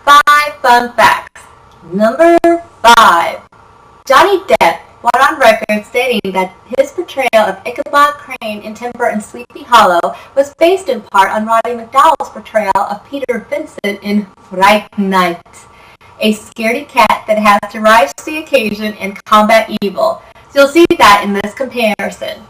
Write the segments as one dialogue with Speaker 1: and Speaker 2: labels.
Speaker 1: 5 fun facts. Number 5. Johnny Depp went on record stating that his portrayal of Ichabod Crane in Timber and Sleepy Hollow was based in part on Roddy McDowall's portrayal of Peter Vincent in Fright Night, a scaredy cat that has to rise to the occasion and combat evil. So you'll see that in this comparison.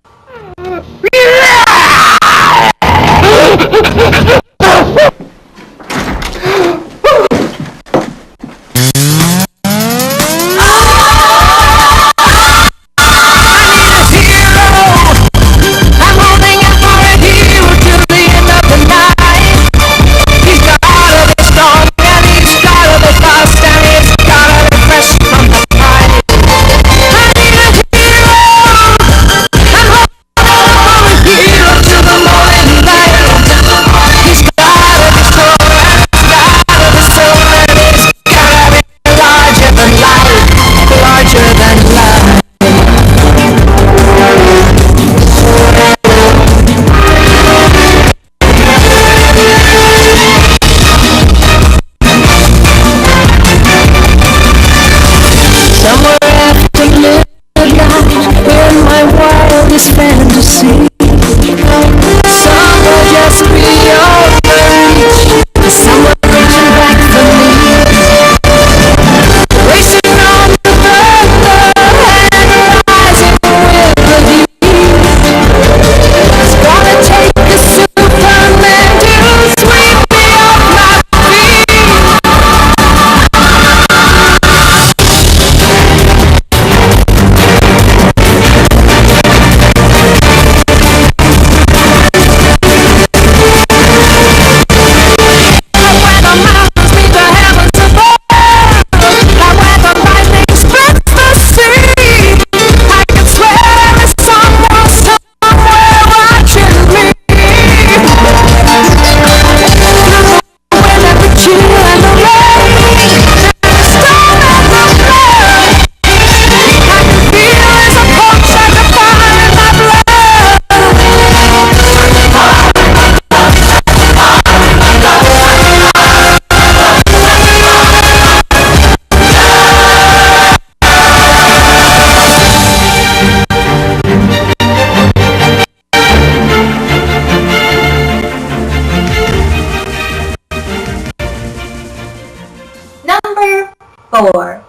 Speaker 1: Number 4.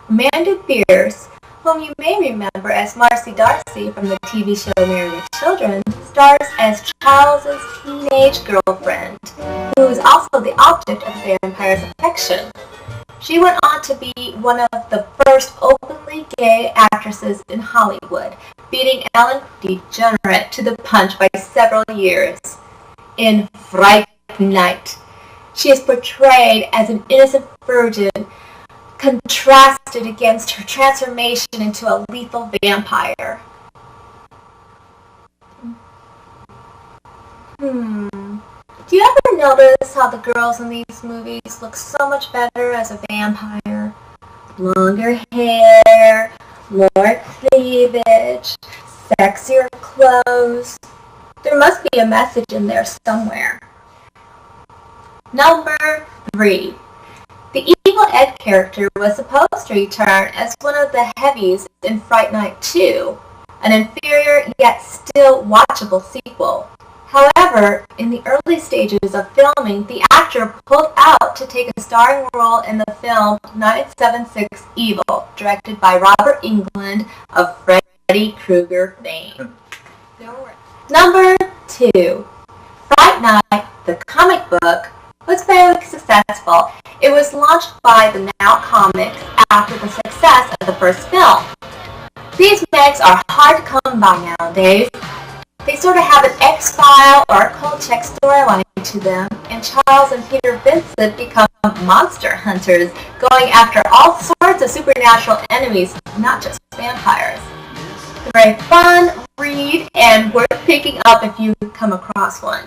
Speaker 1: Amanda Pierce, whom you may remember as Marcy Darcy from the TV show Married with Children, stars as Charles's teenage girlfriend, who is also the object of the vampire's affection. She went on to be one of the first openly gay actresses in Hollywood, beating Ellen DeGeneres to the punch by several years. In Fright Night, she is portrayed as an innocent virgin, contrasted against her transformation into a lethal vampire. Do you ever notice how the girls in these movies look so much better as a vampire? Longer hair, more cleavage, sexier clothes. There must be a message in there somewhere. Number 3. The Evil Ed character was supposed to return as one of the heavies in Fright Night 2, an inferior yet still watchable sequel. However, in the early stages of filming, the actor pulled out to take a starring role in the film 976 Evil, directed by Robert Englund of Freddy Krueger fame. Number 2. Fright Night, the comic book, was fairly successful. It was launched by the Now Comics after the success of the first film. These makes are hard to come by nowadays. They sort of have an X-File or a Kolchak storyline to them, and Charles and Peter Vincent become monster hunters, going after all sorts of supernatural enemies, not just vampires. It's a very fun read and worth picking up if you come across one.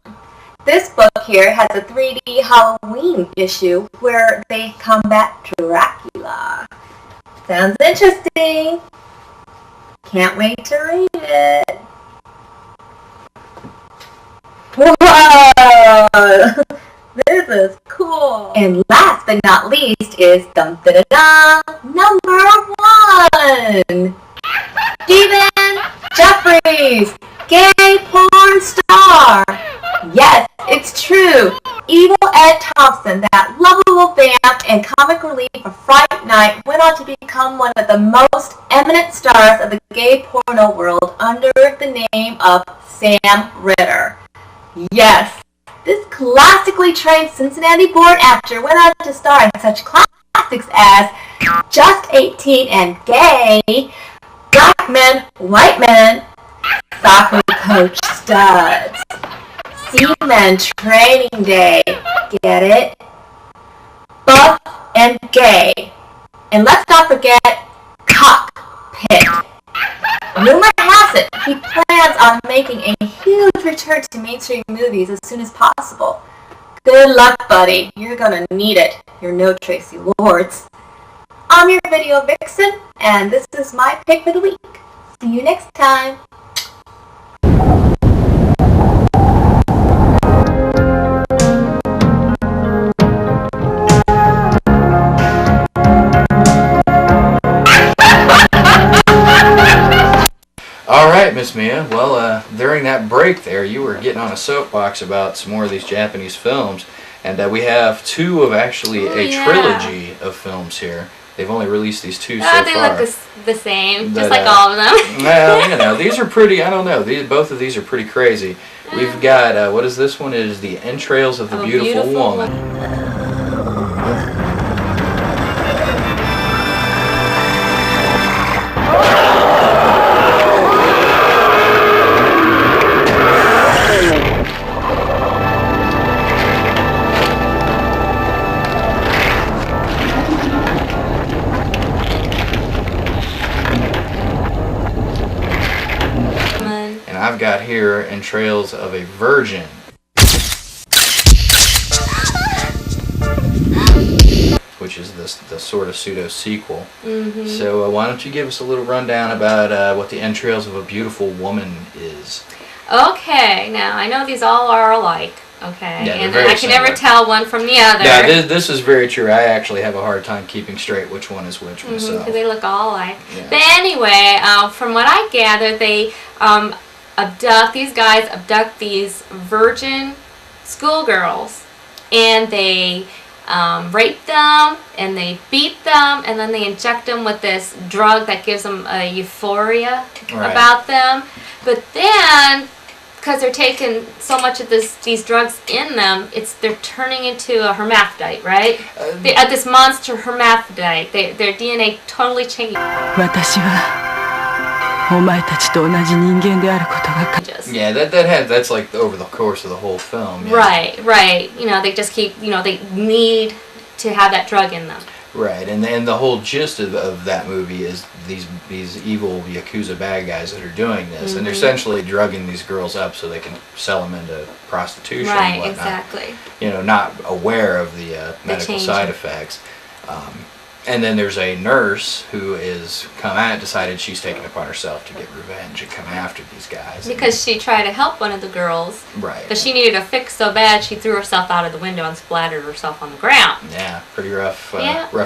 Speaker 1: This book here has a 3D Halloween issue where they combat Dracula. Sounds interesting. Can't wait to read it. Whoa! This is cool. And last but not least is number 1. Stephen Jeffries, gay porn star. Yes, it's true. Evil Ed Thompson, that lovable vamp and comic relief of Fright Night, went on to become one of the most eminent stars of the gay porno world under the name of Sam Ritter. Yes, this classically trained Cincinnati-born actor went on to star in such classics as Just 18 and Gay, Black Men, White Men, Soccer Coach Studs, Seaman Training Day, get it? Buff and Gay, and let's not forget Cockpit. Rumor has it he plans on making a huge return to mainstream movies as soon as possible. Good luck, buddy. You're gonna need it. You're no Tracy Lords. I'm your video vixen, and this is my pick for the week. See you next time.
Speaker 2: Alright, Miss Mia, well, during that break there, you were getting on a soapbox about some more of these Japanese films, and we have two of actually a trilogy of films here. They've only released these two so far.
Speaker 3: They look the same, just like all of them.
Speaker 2: Well, you know, these are pretty, I don't know, both of these are pretty crazy. We've got, what is this one? It is The Entrails of the Beautiful Woman. I've got here Entrails of a Virgin, which is the sort of pseudo sequel. So why don't you give us a little rundown about what the Entrails of a Beautiful Woman is?
Speaker 3: Okay, now I know these all are alike. Okay,
Speaker 2: yeah,
Speaker 3: and I can never tell one from the other.
Speaker 2: Yeah, this is very true. I actually have a hard time keeping straight which one is which myself.
Speaker 3: Because they look all alike.
Speaker 2: Yeah.
Speaker 3: But anyway, from what I gather, they these guys abduct these virgin schoolgirls, and they rape them, and they beat them, and then they inject them with this drug that gives them a euphoria about them. But then, because they're taking so much of these drugs in them, they're turning into a hermaphrodite, right? This monster hermaphrodite. Their DNA totally changed.
Speaker 2: Yeah, that's like over the course of the whole film. Yeah.
Speaker 3: Right. You know, they just keep, they need to have that drug in them.
Speaker 2: Right, and the whole gist of that movie is these evil Yakuza bad guys that are doing this, and they're essentially drugging these girls up so they can sell them into prostitution and whatnot.
Speaker 3: Exactly.
Speaker 2: You know, not aware of the medical side effects. And then there's a nurse who is decided she's taking it upon herself to get revenge and come after these guys.
Speaker 3: Because she tried to help one of the girls.
Speaker 2: Right.
Speaker 3: But she needed a fix so bad she threw herself out of the window and splattered herself on the ground.
Speaker 2: Yeah, pretty rough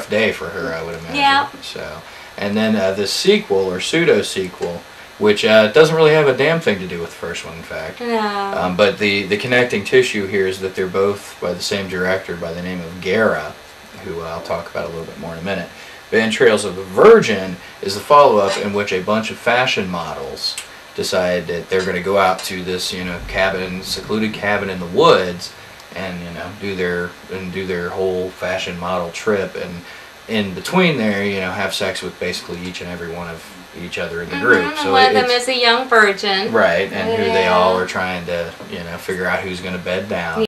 Speaker 2: day for her, I would imagine.
Speaker 3: Yeah.
Speaker 2: So, and then this sequel or pseudo-sequel, which doesn't really have a damn thing to do with the first one, in fact.
Speaker 3: No.
Speaker 2: But the connecting tissue here is that they're both by the same director by the name of Guerra, who I'll talk about a little bit more in a minute. But Entrails of the Virgin is the follow-up in which a bunch of fashion models decide that they're going to go out to this, secluded cabin in the woods, and do their whole fashion model trip, and in between there, have sex with basically each and every one of each other in the group.
Speaker 3: So one of them is a young virgin.
Speaker 2: Right, and who they all are trying to, figure out who's going to bed down.